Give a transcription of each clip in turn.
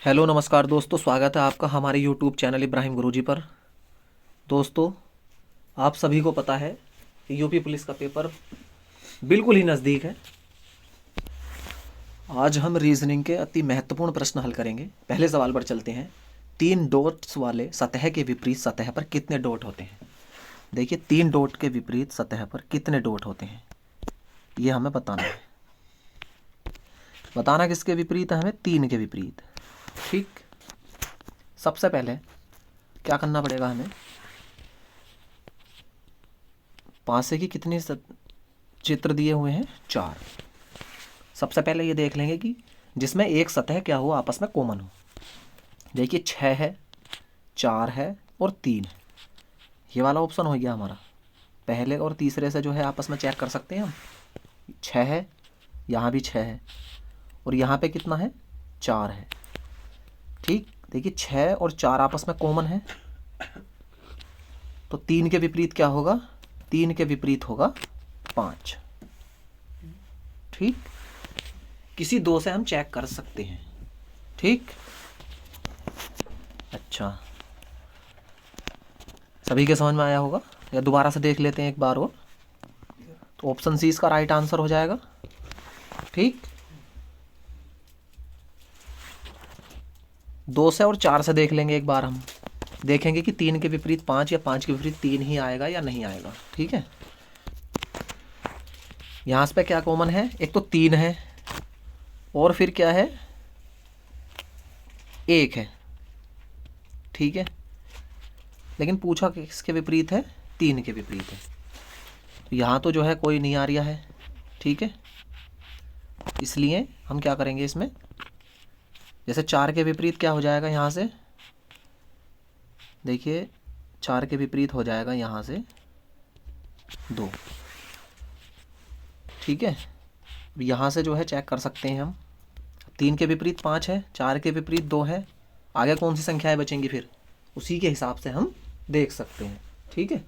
Hello नमस्कार दोस्तों, स्वागत है आपका हमारे यूट्यूब चैनल इब्राहिम गुरुजी पर। दोस्तों, आप सभी को पता है कि यूपी पुलिस का पेपर बिल्कुल ही नज़दीक है। आज हम रीजनिंग के अति महत्वपूर्ण प्रश्न हल करेंगे। पहले सवाल पर चलते हैं। 3 डॉट्स वाले सतह के विपरीत सतह पर कितने डॉट होते हैं? देखिए, 3 डॉट के विपरीत सतह पर कितने डॉट होते हैं ये हमें बताना है। बताना किसके विपरीत है? हमें 3 के विपरीत। ठीक, सबसे पहले क्या करना पड़ेगा हमें? पासे की कितनी चित्र दिए हुए हैं? 4। सबसे पहले ये देख लेंगे कि जिसमें एक सतह क्या हो, आपस में कॉमन हो। देखिए 6 है, 4 है और 3 है। ये वाला ऑप्शन हो गया हमारा। पहले और तीसरे से जो है आपस में चेक कर सकते हैं हम। 6 है, यहाँ भी 6 है और यहाँ पे कितना है? 4 है। ठीक, देखिए 6 और 4 आपस में कॉमन है, तो 3 के विपरीत क्या होगा? 3 के विपरीत होगा 5। ठीक, किसी 2 से हम चेक कर सकते हैं। ठीक, अच्छा, सभी के समझ में आया होगा या दोबारा से देख लेते हैं एक बार और? तो ऑप्शन सी इसका राइट आंसर हो जाएगा। ठीक, 2 से और 4 से देख लेंगे एक बार हम। देखेंगे कि 3 के विपरीत 5 या 5 के विपरीत 3 ही आएगा या नहीं आएगा। ठीक है, यहाँ पे क्या कॉमन है? एक तो 3 है और फिर क्या है? 1 है। ठीक है, लेकिन पूछा किसके विपरीत है? 3 के विपरीत है। यहाँ तो जो है कोई नहीं आ रहा है। ठीक है, इसलिए हम क्या करेंगे इसमें? जैसे 4 के विपरीत क्या हो जाएगा यहाँ से? देखिए 4 के विपरीत हो जाएगा यहाँ से 2। ठीक है, यहाँ से जो है चेक कर सकते हैं हम। 3 के विपरीत 5 है, 4 के विपरीत 2 है। आगे कौन सी संख्याएं बचेंगी फिर? उसी के हिसाब से हम देख सकते हैं। ठीक है,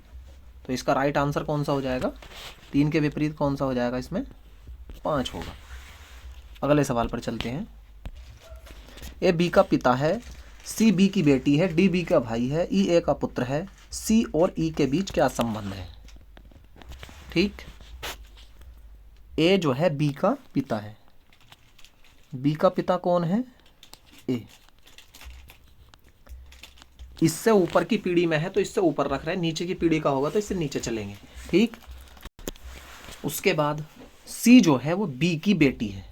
तो इसका राइट आंसर कौन सा हो जाएगा? 3 के विपरीत कौन सा हो जाएगा इसमें? 5 होगा। अगले सवाल पर चलते हैं। ए बी का पिता है, सी बी की बेटी है, डी बी का भाई है, ई ए का पुत्र है। सी और ई के बीच क्या संबंध है? ठीक, ए जो है बी का पिता है। बी का पिता कौन है? ए। इससे ऊपर की पीढ़ी में है तो इससे ऊपर रख रहे हैं, नीचे की पीढ़ी का होगा तो इससे नीचे चलेंगे। ठीक, उसके बाद सी जो है वो बी की बेटी है।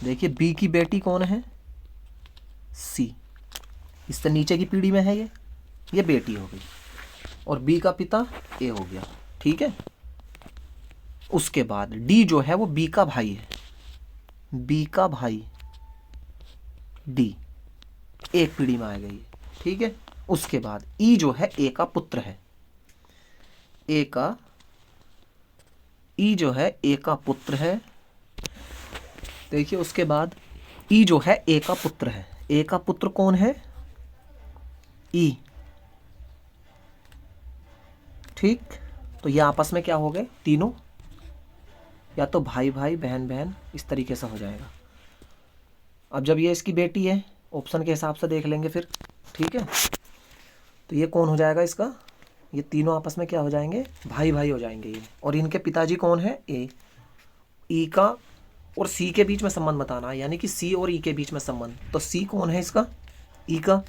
देखिए बी की बेटी कौन है? सी। इससे नीचे की पीढ़ी में है ये बेटी हो गई और बी का पिता ए हो गया। ठीक है, उसके बाद डी जो है वो बी का भाई है। बी का भाई डी, एक पीढ़ी में आ गई। ठीक है, उसके बाद ई जो है ए का पुत्र है। ई जो है ए का पुत्र है। देखिए उसके बाद ई जो है ए का पुत्र है। ए का पुत्र कौन है? ई। ठीक, तो ये आपस में क्या हो गए? तीनों या तो भाई भाई बहन बहन, इस तरीके से हो जाएगा। अब जब ये इसकी बेटी है, ऑप्शन के हिसाब से देख लेंगे फिर। ठीक है, तो ये कौन हो जाएगा इसका? ये तीनों आपस में क्या हो जाएंगे? भाई भाई हो जाएंगे ये। और इनके पिताजी कौन है? ए। ई का और सी के बीच में संबंध बताना है, यानी कि सी और ई के बीच में संबंध। तो सी कौन है इसका? ई का।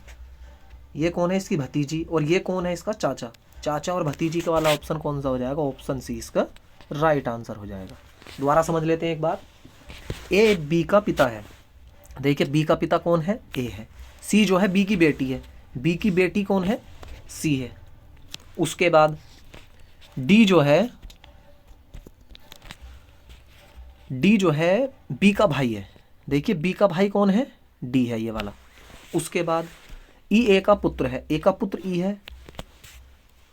ये कौन है? इसकी भतीजी। और ये कौन है? इसका चाचा। चाचा और भतीजी का वाला ऑप्शन कौन सा हो जाएगा? ऑप्शन सी इसका राइट आंसर हो जाएगा। दोबारा समझ लेते हैं एक बार। ए बी का पिता है। देखिए बी का पिता कौन है? ए है। सी जो है बी की बेटी है। बी की बेटी कौन है? सी है। उसके बाद डी जो है बी का भाई है। देखिए बी का भाई कौन है? डी है ये वाला। उसके बाद ई ए का पुत्र है। ए का पुत्र ई है।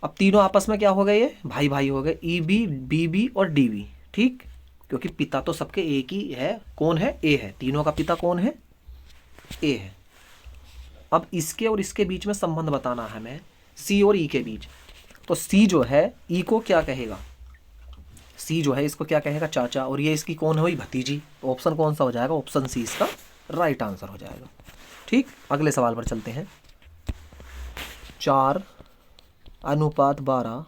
अब तीनों आपस में क्या हो गए? ये भाई भाई हो गए। ई बी, बी बी और डी बी। ठीक, क्योंकि पिता तो सबके एक ही है। कौन है? ए है। तीनों का पिता कौन है? ए है। अब इसके और इसके बीच में संबंध बताना है हमें, सी और ई के बीच। तो सी जो है ई को क्या कहेगा? सी जो है इसको क्या कहेगा? चाचा। और ये इसकी कौन हुई? भतीजी। ऑप्शन कौन सा हो जाएगा? ऑप्शन सी इसका राइट आंसर हो जाएगा। ठीक, अगले सवाल पर चलते हैं। 4:12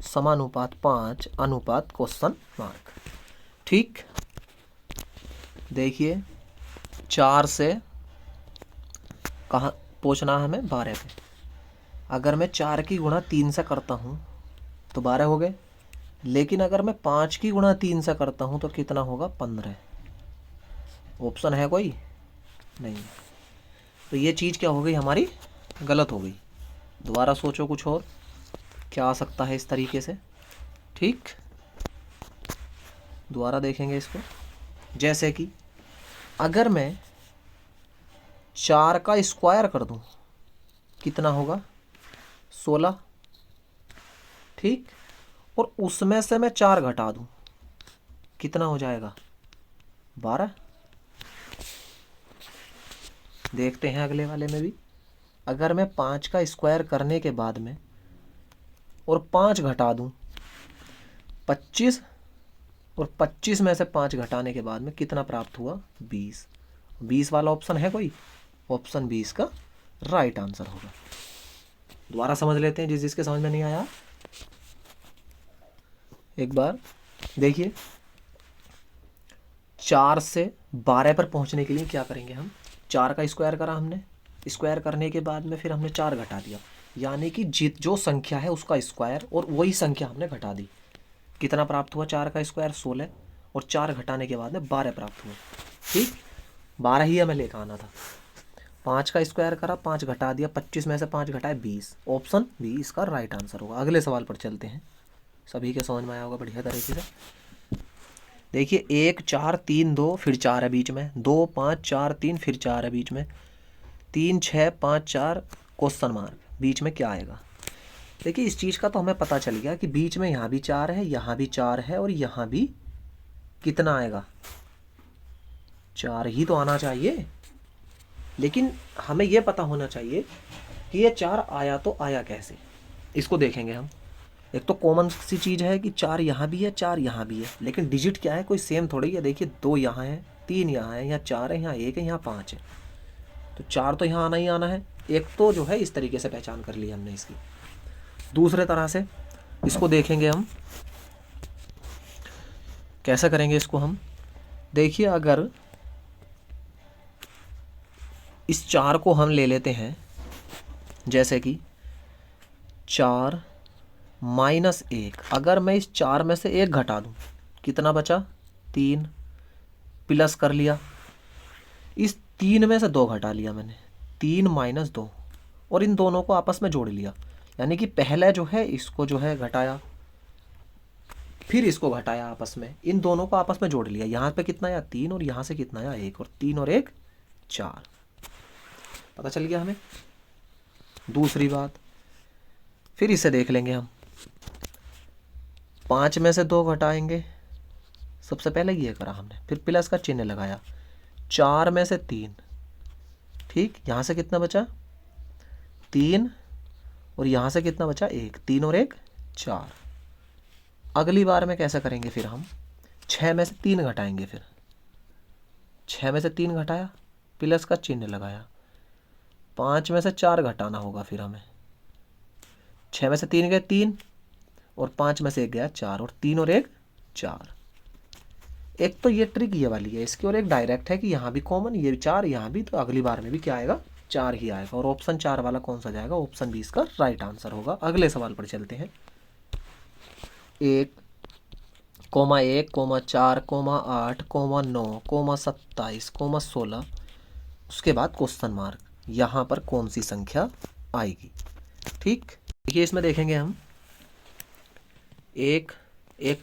समानुपात 5 अनुपात क्वेश्चन मार्क। ठीक, देखिए 4 से कहाँ पहुँचना है हमें, 12 पे। अगर मैं 4 की गुणा 3 से करता हूँ तो 12 हो गए, लेकिन अगर मैं 5 की गुणा 3 से करता हूँ तो कितना होगा, 15। ऑप्शन है कोई नहीं, तो ये चीज़ क्या हो गई हमारी, गलत हो गई। दोबारा सोचो कुछ और क्या आ सकता है इस तरीके से। ठीक, दोबारा देखेंगे इसको। जैसे कि अगर मैं 4 का स्क्वायर कर दूं कितना होगा, 16। ठीक, और उसमें से मैं 4 घटा दूं कितना हो जाएगा, 12। देखते हैं अगले वाले में भी। अगर मैं 5 का स्क्वायर करने के बाद में और 5 घटा दूं 25, और 25 में से 5 घटाने के बाद में कितना प्राप्त हुआ, 20। 20 वाला ऑप्शन है कोई, ऑप्शन 20 का राइट आंसर होगा। दोबारा समझ लेते हैं जिसके समझ में नहीं आया एक बार देखिए। 4 से 12 पर पहुंचने के लिए क्या करेंगे हम, 4 का स्क्वायर करा हमने, स्क्वायर करने के बाद में फिर हमने 4 घटा दिया, यानी कि जो संख्या है उसका स्क्वायर और वही संख्या हमने घटा दी। कितना प्राप्त हुआ, 4 का स्क्वायर 16, और 4 घटाने के बाद में 12 प्राप्त हुआ। ठीक, 12 ही हमें लेकर आना था। 5 का स्क्वायर करा, 5 घटा दिया, 25 में से 5 घटाए 20। ऑप्शन 20 का राइट आंसर होगा। अगले सवाल पर चलते हैं, सभी के समझ में आया होगा बढ़िया तरीके से। देखिए 1 4 3 2 फिर 4 है बीच में, 2 5 4 3 फिर 4 है बीच में, 3 6 5 4 क्वेश्चन मार्क, बीच में क्या आएगा। देखिए इस चीज़ का तो हमें पता चल गया कि बीच में यहाँ भी 4 है, यहाँ भी 4 है, और यहाँ भी कितना आएगा, 4 ही तो आना चाहिए। लेकिन हमें यह पता होना चाहिए कि ये 4 आया तो आया कैसे। इसको देखेंगे हम। एक तो कॉमन सी चीज़ है कि 4 यहाँ भी है, 4 यहाँ भी है, लेकिन डिजिट क्या है, कोई सेम थोड़ी है। देखिए 2 यहाँ है, 3 यहाँ है, यहाँ 4 है, यहाँ 1 है, यहाँ 5 है, तो 4 तो यहाँ आना ही आना है। एक तो जो है इस तरीके से पहचान कर ली हमने इसकी। दूसरे तरह से इसको देखेंगे हम, कैसे करेंगे इसको हम। देखिए अगर इस 4 को हम ले लेते हैं, जैसे कि 4 माइनस 1, अगर मैं इस 4 में से 1 घटा दूं कितना बचा, 3, प्लस कर लिया, इस 3 में से 2 घटा लिया मैंने, 3 माइनस 2, और इन दोनों को आपस में जोड़ लिया। यानी कि पहले जो है इसको जो है घटाया, फिर इसको घटाया आपस में, इन दोनों को आपस में जोड़ लिया। यहाँ पे कितना आया, 3, और यहाँ से कितना आया, 1, और 3 और 1 4। पता चल गया हमें। दूसरी बात फिर इसे देख लेंगे हम। 5 में से 2 घटाएंगे, सबसे पहले ये करा हमने, फिर प्लस का चिन्ह लगाया। 4 में से 3, ठीक, यहाँ से कितना बचा, 3, और यहाँ से कितना बचा, 1, 3 और 1 4। अगली बार में कैसा करेंगे फिर हम, 6 में से 3 घटाएंगे, फिर 6 में से 3 घटाया, प्लस का चिन्ह लगाया, 5 में से 4 घटाना होगा फिर हमें। 6 में से 3 गए 3, और 5 में से 1 गया 4, और 3 और 1 4। एक तो ये ट्रिक ये वाली है इसकी, और एक डायरेक्ट है कि यहाँ भी कॉमन, ये 4 यहाँ भी, तो अगली बार में भी क्या आएगा, 4 ही आएगा। और ऑप्शन 4 वाला कौन सा जाएगा, ऑप्शन 20 का राइट आंसर होगा। अगले सवाल पर चलते हैं। 1, 1, 4, 8, 9, 27, 16, उसके बाद क्वेश्चन मार्क, यहाँ पर कौन सी संख्या आएगी। ठीक, देखिए इसमें देखेंगे हम, 1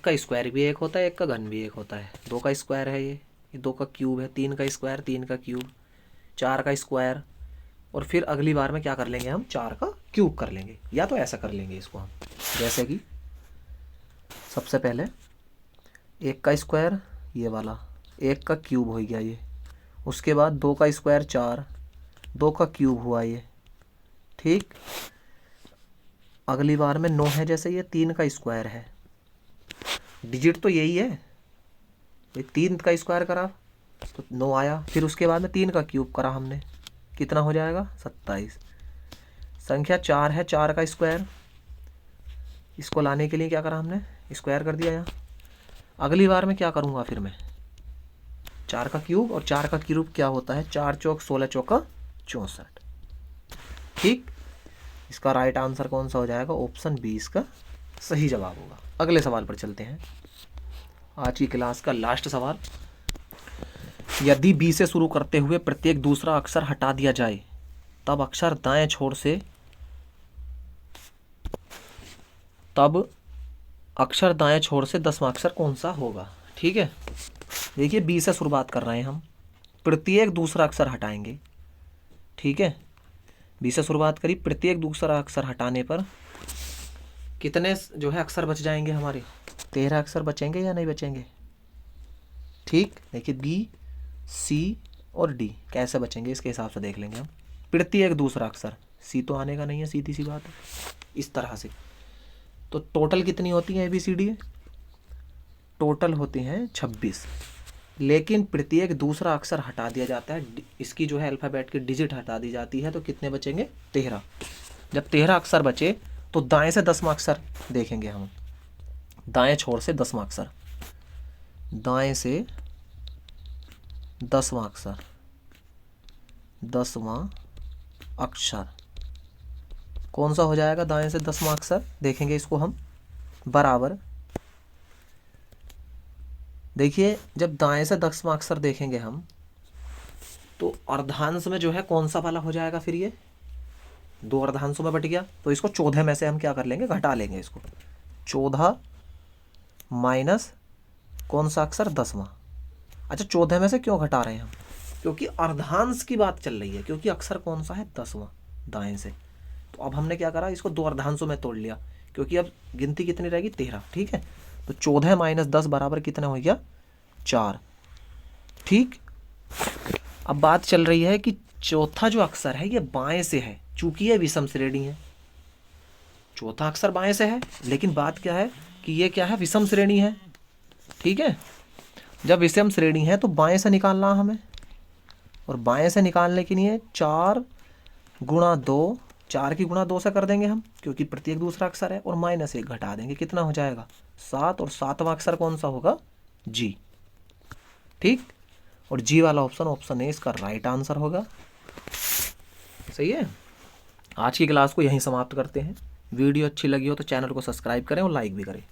का स्क्वायर भी 1 होता है, 1 का घन भी 1 होता है, 2 का स्क्वायर है, ये 2 का क्यूब है, 3 का स्क्वायर, 3 का क्यूब, 4 का स्क्वायर, और फिर अगली बार में क्या कर लेंगे हम, 4 का क्यूब कर लेंगे, या तो ऐसा कर लेंगे इसको हम, जैसे कि सबसे पहले 1 का स्क्वायर ये वाला, 1 का क्यूब हो गया ये, उसके बाद 2 का स्क्वायर 4, 2 का क्यूब हुआ ये, ठीक। अगली बार में 9 है, जैसे ये 3 का स्क्वायर है, डिजिट तो यही है, ये 3 का स्क्वायर करा तो 9 आया, फिर उसके बाद में 3 का क्यूब करा हमने, कितना हो जाएगा 27। संख्या 4 है, 4 का स्क्वायर, इसको लाने के लिए क्या करा हमने, स्क्वायर कर दिया यहाँ। अगली बार में क्या करूँगा फिर मैं, 4 का क्यूब, और 4 का क्यूब क्या होता है, 4 चौक 16 चौका 64। ठीक, इसका राइट आंसर कौन सा हो जाएगा, ऑप्शन 20 का सही जवाब होगा। अगले सवाल पर चलते हैं, आज की क्लास का लास्ट सवाल। यदि बी से शुरू करते हुए प्रत्येक दूसरा अक्षर हटा दिया जाए तब अक्षर दाएं छोर से अक्षर दाएं छोर से 10वां अक्षर कौन सा होगा। ठीक है, देखिए बी से शुरुआत कर रहे हैं हम, प्रत्येक दूसरा अक्षर हटाएंगे। ठीक है, बी से शुरुआत करी, प्रत्येक दूसरा अक्षर हटाने पर कितने जो है अक्षर बच जाएंगे हमारे, 13 अक्षर बचेंगे या नहीं बचेंगे। ठीक, देखिए बी, सी और डी कैसे बचेंगे इसके हिसाब से देख लेंगे हम। प्रत्येक दूसरा अक्षर, सी तो आने का नहीं है, सीधी सी बात है, इस तरह से। तो टोटल कितनी होती है ABCD, टोटल होती हैं 26, लेकिन प्रत्येक दूसरा अक्षर हटा दिया जाता है, इसकी जो है अल्फ़ाबेट की डिजिट हटा दी जाती है, तो कितने बचेंगे 13। जब 13 अक्षर बचे तो दाएं से 10वां अक्षर देखेंगे हम, दाएं छोर से 10वां अक्षर, दाएं से 10वां अक्षर, 10वां अक्षर कौन सा हो जाएगा, दाएं से 10वां अक्षर देखेंगे इसको हम, बराबर। देखिए जब दाएं से 10वां अक्षर देखेंगे हम तो अर्धांश में जो है कौन सा वाला हो जाएगा, फिर ये 2 अर्धांशों में बट गया, तो इसको 14 में से हम क्या कर लेंगे, घटा लेंगे इसको। 14 माइनस कौन सा अक्षर, 10वां। अच्छा 14 में से क्यों घटा रहे हैं हम, क्योंकि अर्धांश की बात चल रही है, क्योंकि अक्षर कौन सा है, 10वां दाएं से। तो अब हमने क्या करा, इसको 2 अर्धांशों में तोड़ लिया, क्योंकि अब गिनती कितनी रहेगी, 13। ठीक है, तो 14 माइनस 10 बराबर कितना हो गया, 4। ठीक, अब बात चल रही है कि चौथा जो अक्षर है ये बाएं से है, चूंकि ये विषम श्रेणी है, चौथा अक्षर बाएं से है, लेकिन बात क्या है कि ये क्या है, विषम श्रेणी है। ठीक है, जब विषम श्रेणी है तो बाएं से निकालना हमें, और बाएं से निकालने के लिए 4 गुणा 2, 4 की गुणा 2 से कर देंगे हम, क्योंकि प्रत्येक दूसरा अक्षर है, और -1 घटा देंगे, कितना हो जाएगा 7, और 7वां अक्षर कौन सा होगा, जी। ठीक, और जी वाला ऑप्शन ए इसका राइट आंसर होगा। सही है, आज की क्लास को यहीं समाप्त करते हैं। वीडियो अच्छी लगी हो तो चैनल को सब्सक्राइब करें और लाइक भी करें।